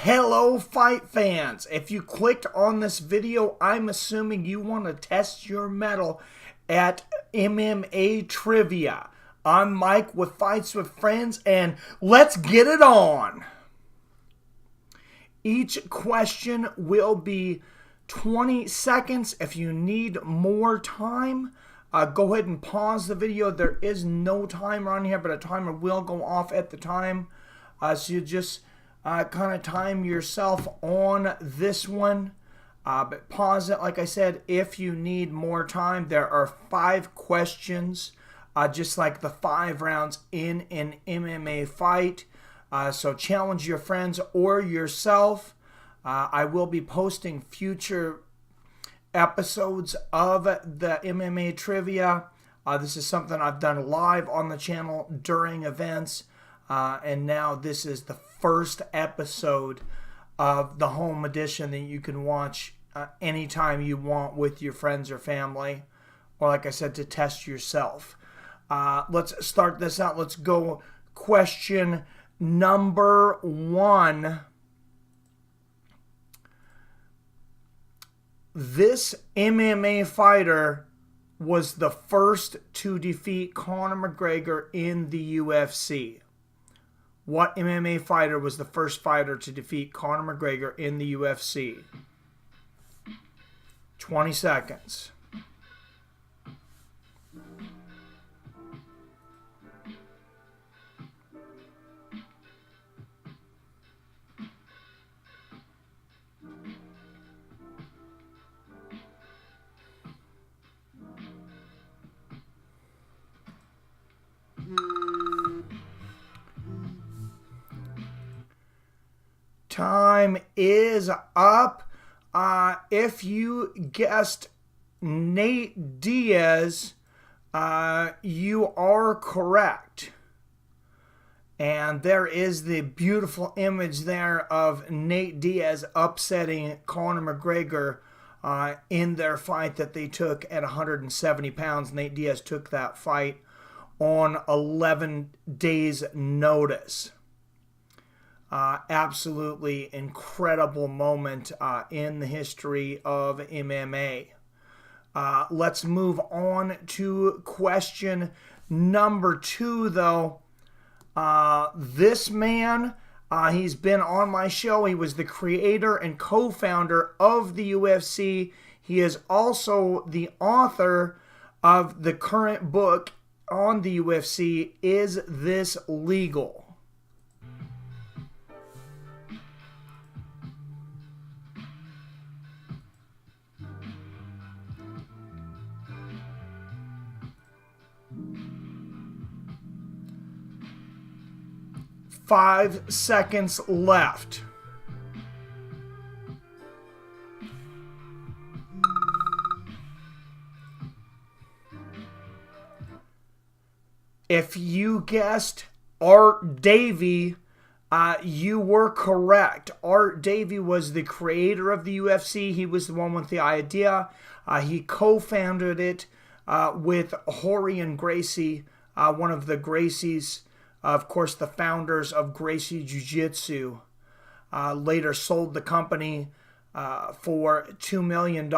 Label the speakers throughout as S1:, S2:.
S1: Hello fight fans, if you clicked on this video, I'm assuming you want to test your mettle at MMA Trivia. I'm Mike with Fights with Friends, and let's get it on. Each question will be 20 seconds. If you need more time, go ahead and pause the video. There is no timer on here, but a timer will go off at the time. So you just kind of time yourself on this one. But pause it, like I said, if you need more time. There are 5 questions, just like the 5 rounds in an MMA fight. So challenge your friends or yourself. I will be posting future episodes of the MMA Trivia. This is something I've done live on the channel during events. And now this is the first episode of the home edition that you can watch anytime you want with your friends or family, or like I said, to test yourself. Let's start this out. Let's go question number 1. This MMA fighter was the first to defeat Conor McGregor in the UFC. What MMA fighter was the first fighter to defeat Conor McGregor in the UFC? 20 seconds. Time is up. If you guessed Nate Diaz, you are correct. And there is the beautiful image there of Nate Diaz upsetting Conor McGregor in their fight that they took at 170 pounds. Nate Diaz took that fight on 11 days' notice. Absolutely incredible moment in the history of MMA. Let's move on to question number 2, though. This man, he's been on my show. He was the creator and co-founder of the UFC. He is also the author of the current book on the UFC, Is This Legal? Five seconds left. If you guessed Art Davie, you were correct. Art Davie was the creator of the UFC. He was the one with the idea. He co-founded it with Rorion Gracie, one of the Gracies. Of course, the founders of Gracie Jiu-Jitsu, later sold the company for $2 million,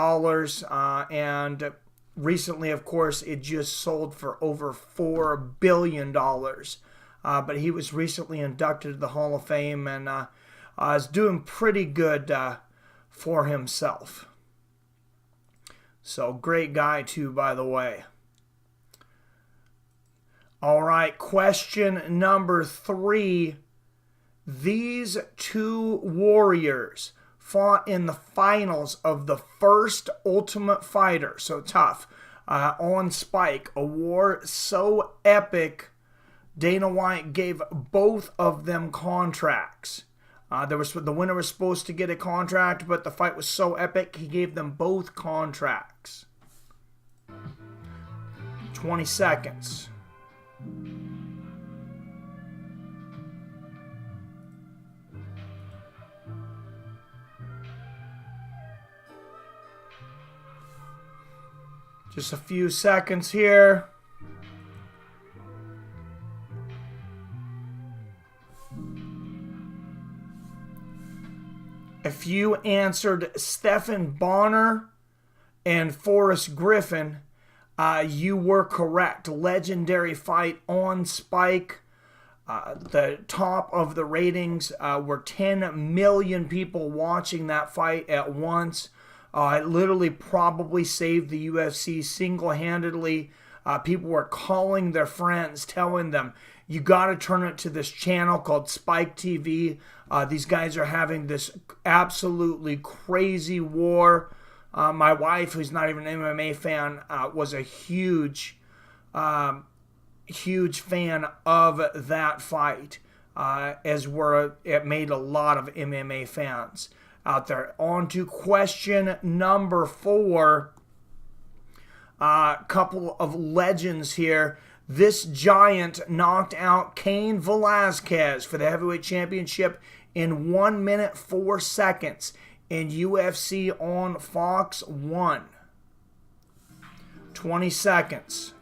S1: and recently, of course, it just sold for over $4 billion. But he was recently inducted to the Hall of Fame and is doing pretty good for himself. So, great guy, too, by the way. All right, question number 3. These 2 warriors fought in the finals of the first Ultimate Fighter, so tough, on Spike. A war so epic, Dana White gave both of them contracts. The winner was supposed to get a contract, but the fight was so epic, he gave them both contracts. 20 seconds. Just a few seconds here. If you answered Stephen Bonner and Forrest Griffin, you were correct. Legendary fight on Spike. The top of the ratings were 10 million people watching that fight at once. It literally probably saved the UFC single-handedly. People were calling their friends, telling them, you got to turn it to this channel called Spike TV. These guys are having this absolutely crazy war. My wife, who's not even an MMA fan, was a huge fan of that fight, it made a lot of MMA fans out there. On to question number 4. Couple of legends here. This giant knocked out Cain Velasquez for the heavyweight championship in 1 minute 4 seconds in UFC on Fox 1. 20 seconds.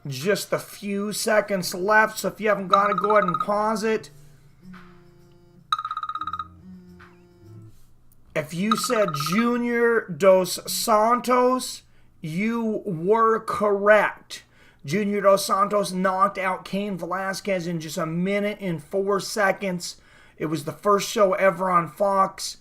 S1: Just a few seconds left, so if you haven't got it, go ahead and pause it. If you said Junior Dos Santos, you were correct. Junior Dos Santos knocked out Cain Velasquez in just 1 minute and 4 seconds. It was the first show ever on Fox.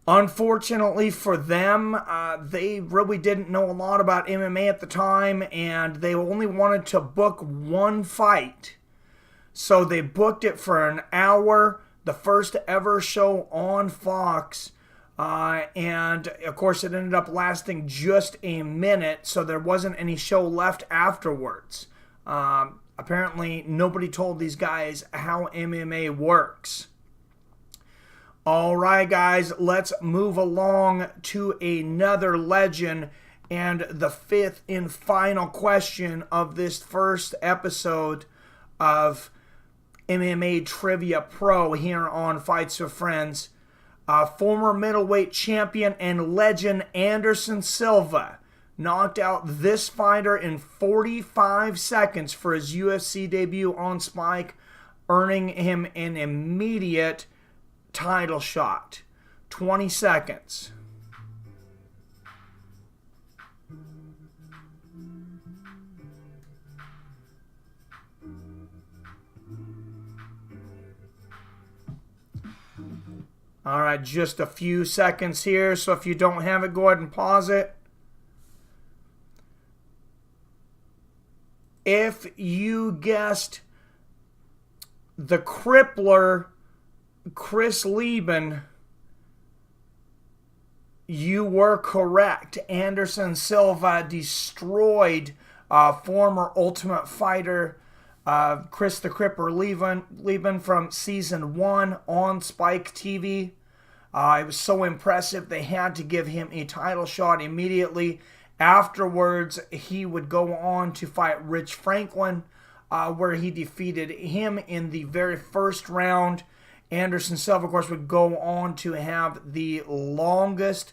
S1: Unfortunately for them, they really didn't know a lot about MMA at the time, and they only wanted to book one fight. So they booked it for an hour, the first ever show on Fox, and of course it ended up lasting just a minute, so there wasn't any show left afterwards. Apparently nobody told these guys how MMA works. All right, guys, let's move along to another legend and the 5th and final question of this first episode of MMA Trivia Pro here on Fights with Friends. Former middleweight champion and legend Anderson Silva knocked out this fighter in 45 seconds for his UFC debut on Spike, earning him an immediate title shot. 20 seconds. All right, just a few seconds here, so if you don't have it, go ahead and pause it. If you guessed the crippler Chris Lieben, you were correct. Anderson Silva destroyed former Ultimate Fighter Chris the Cripper Lieben from Season 1 on Spike TV. It was so impressive they had to give him a title shot immediately. Afterwards, he would go on to fight Rich Franklin, where he defeated him in the very first round. Anderson Silva, of course, would go on to have the longest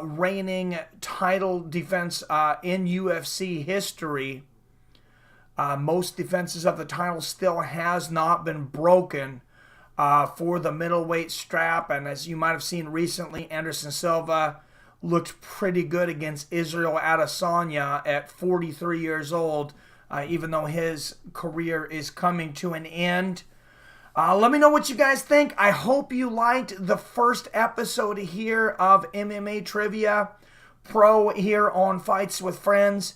S1: reigning title defense in UFC history. Most defenses of the title still has not been broken for the middleweight strap. And as you might have seen recently, Anderson Silva looked pretty good against Israel Adesanya at 43 years old, even though his career is coming to an end. Let me know what you guys think. I hope you liked the first episode here of MMA Trivia Pro here on Fights with Friends.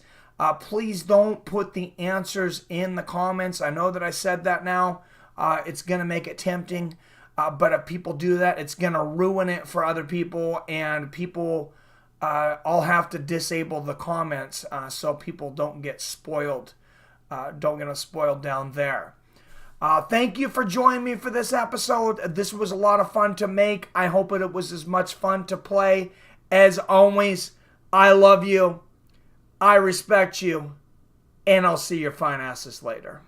S1: Please don't put the answers in the comments. I know that I said that now. It's going to make it tempting. But if people do that, it's going to ruin it for other people. And people, I'll have to disable the comments so people don't get spoiled. Don't get spoiled down there. Thank you for joining me for this episode. This was a lot of fun to make. I hope it was as much fun to play. As always, I love you. I respect you. And I'll see your fine asses later.